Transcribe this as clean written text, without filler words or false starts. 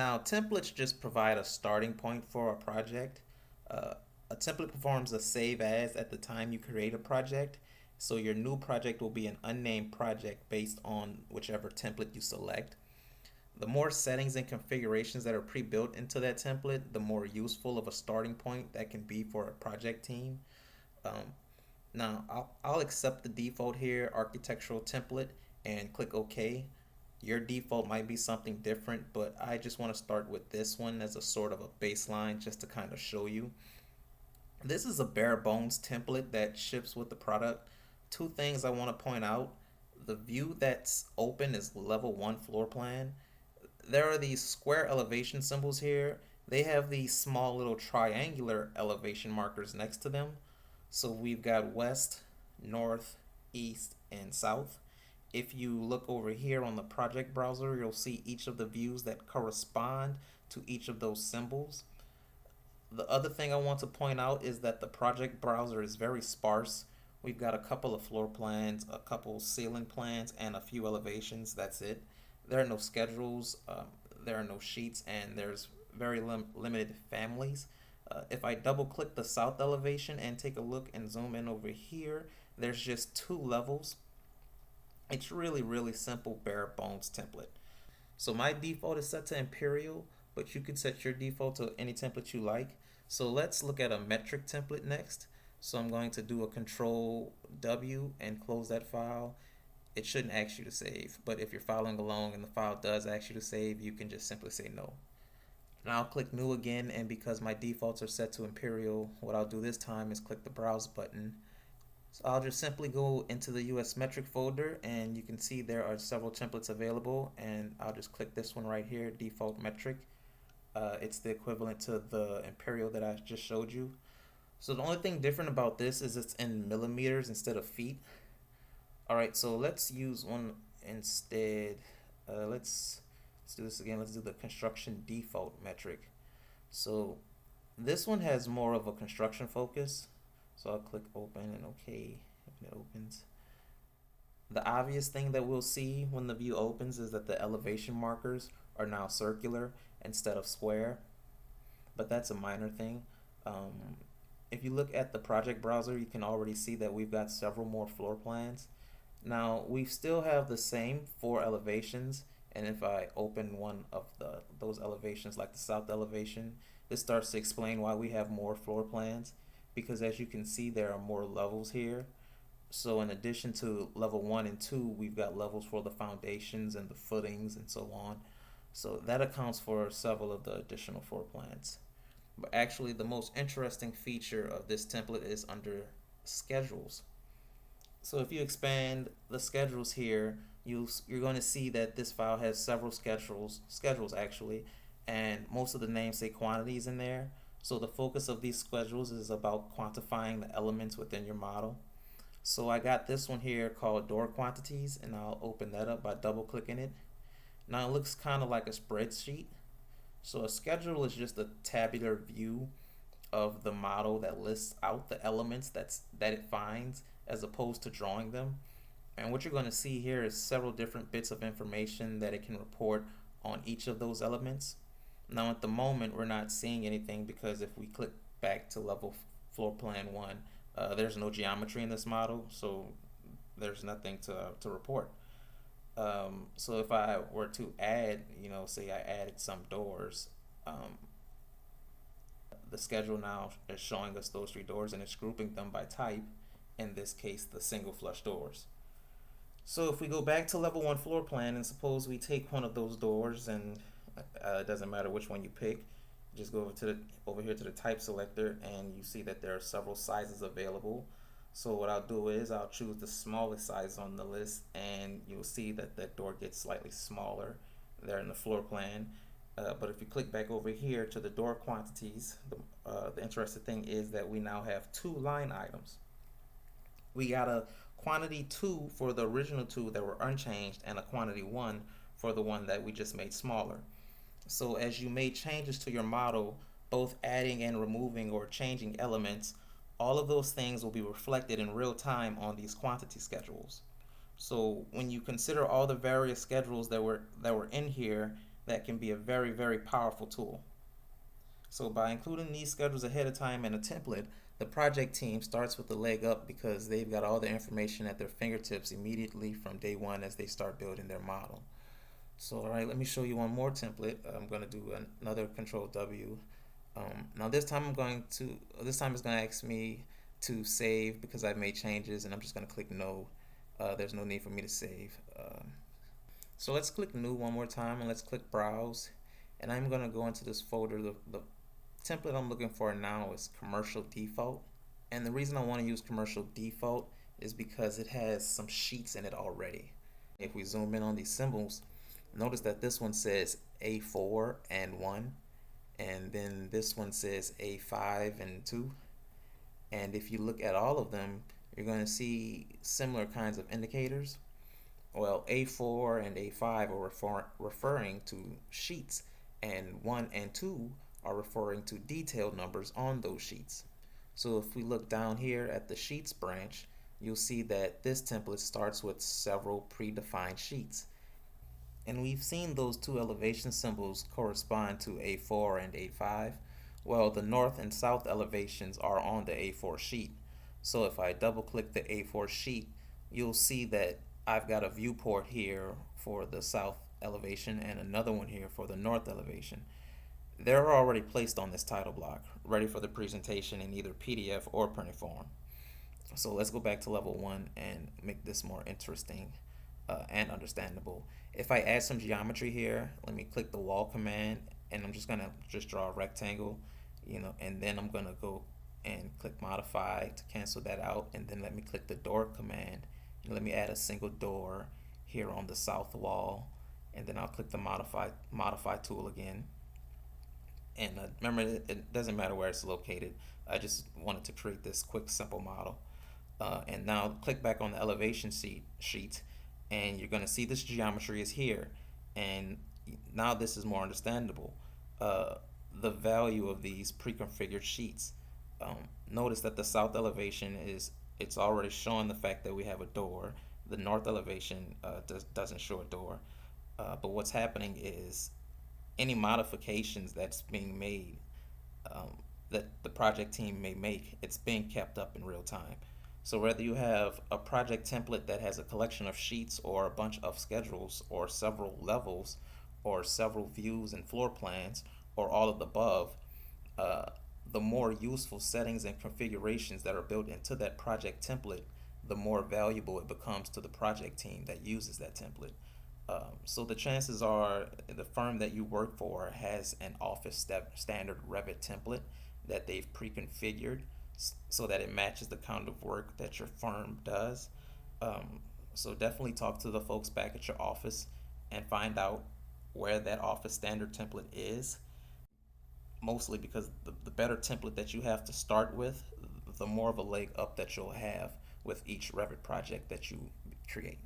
Now, templates just provide a starting point for a project. Uh, a template performs a save as at the time you create a project, so your new project will be an unnamed project based on whichever template you select. The more settings and configurations that are pre-built into that template, the more useful of a starting point that can be for a project team. Um, Now, I'll accept the default here, architectural template, and click OK. Your default might be something different, but I just want to start with this one as a sort of a baseline just to kind of show you. This is a bare bones template that ships with the product. Two things I want to point out. The view that's open is level 1 floor plan. There are these square elevation symbols here. They have these small little triangular elevation markers next to them. So we've got west, north, east, and south. If you look over here on the project browser, you'll see each of the views that correspond to each of those symbols. The other thing I want to point out is that the project browser is very sparse. We've got a couple of floor plans, a couple ceiling plans, and a few elevations. That's it. There are no schedules, there are no sheets, and there's very limited families. If I double click the south elevation and take a look and zoom in over here, there's just two levels. It's really simple bare bones template. So my default is set to Imperial, but you can set your default to any template you like. So let's look at a metric template next. So I'm going to do a Control W and close that file. It shouldn't ask you to save, but if you're following along and the file does ask you to save, you can just simply say no. Now I'll click New again, and because my defaults are set to Imperial, what I'll do this time is click the Browse button. So I'll just simply go into the US metric folder, and you can see there are several templates available, and I'll just click this one right here, default metric. It's the equivalent to the Imperial that I just showed you. So the only thing different about this is it's in millimeters instead of feet. Alright, so let's use one instead. Let's do this again. Let's do the construction default metric. So this one has more of a construction focus. So I'll click open and OK, and it opens. The obvious thing that we'll see when the view opens is that the elevation markers are now circular instead of square, but that's a minor thing. If you look at the project browser, you can already see that we've got several more floor plans. Now we still have the same 4 elevations, and if I open one of those elevations, like the south elevation, this starts to explain why we have more floor plans, because as you can see there are more levels here. So in addition to level 1 and 2, we've got levels for the foundations and the footings and so on. So that accounts for several of the additional floor plans. But actually the most interesting feature of this template is under schedules. So if you expand the schedules here, you're going to see that this file has several schedules actually, and most of the names say quantities in there. So the focus of these schedules is about quantifying the elements within your model. So I got this one here called door quantities, and I'll open that up by double clicking it. Now it looks kind of like a spreadsheet. So a schedule is just a tabular view of the model that lists out the elements that it finds, as opposed to drawing them. And what you're going to see here is several different bits of information that it can report on each of those elements. Now at the moment we're not seeing anything, because if we click back to level floor plan 1, there's no geometry in this model, so there's nothing to report. So if I were to add, say I added some doors, the schedule now is showing us those 3 doors, and it's grouping them by type, in this case the single flush doors. So if we go back to level 1 floor plan, and suppose we take one of those doors, and it doesn't matter which one you pick, just go over here to the type selector, and you see that there are several sizes available. So what I'll do is I'll choose the smallest size on the list, and you'll see that the door gets slightly smaller there in the floor plan. But if you click back over here to the door quantities, the interesting thing is that we now have 2 line items. We got a quantity 2 for the original 2 that were unchanged, and a quantity 1 for the one that we just made smaller. So as you made changes to your model, both adding and removing or changing elements, all of those things will be reflected in real time on these quantity schedules. So when you consider all the various schedules that were in here, that can be a very, very powerful tool. So by including these schedules ahead of time in a template, the project team starts with a leg up because they've got all the information at their fingertips immediately from day one as they start building their model. So, all right, let me show you one more template. I'm going to do another Control W. Now this time it's going to ask me to save because I've made changes, and I'm just going to click no. There's no need for me to save. So let's click new one more time and let's click browse. And I'm going to go into this folder. The template I'm looking for now is commercial default. And the reason I want to use commercial default is because it has some sheets in it already. If we zoom in on these symbols, notice that this one says A4 and 1, and then this one says A5 and 2. And if you look at all of them, you're going to see similar kinds of indicators. Well, A4 and A5 are referring to sheets, and 1 and 2 are referring to detailed numbers on those sheets. So if we look down here at the sheets branch, you'll see that this template starts with several predefined sheets. And we've seen those two elevation symbols correspond to A4 and A5. Well, the north and south elevations are on the A4 sheet. So if I double click the A4 sheet, you'll see that I've got a viewport here for the south elevation and another one here for the north elevation. They're already placed on this title block, ready for the presentation in either PDF or printed form. So let's go back to level 1 and make this more interesting and understandable. If I add some geometry here, let me click the wall command, and I'm just gonna draw a rectangle, and then I'm gonna go and click modify to cancel that out, and then let me click the door command, and let me add a single door here on the south wall, and then I'll click the modify tool again. And remember, it doesn't matter where it's located. I just wanted to create this quick, simple model. And now click back on the elevation sheet, and you're going to see this geometry is here. And now this is more understandable. The value of these pre-configured sheets. Notice that the south elevation it's already showing the fact that we have a door. The north elevation doesn't show a door. But what's happening is any modifications that's being made that the project team may make, it's being kept up in real time. So whether you have a project template that has a collection of sheets or a bunch of schedules or several levels or several views and floor plans or all of the above, the more useful settings and configurations that are built into that project template, the more valuable it becomes to the project team that uses that template. So the chances are the firm that you work for has an office standard Revit template that they've pre-configured so that it matches the kind of work that your firm does. So definitely talk to the folks back at your office and find out where that office standard template is. Mostly because the better template that you have to start with, the more of a leg up that you'll have with each Revit project that you create.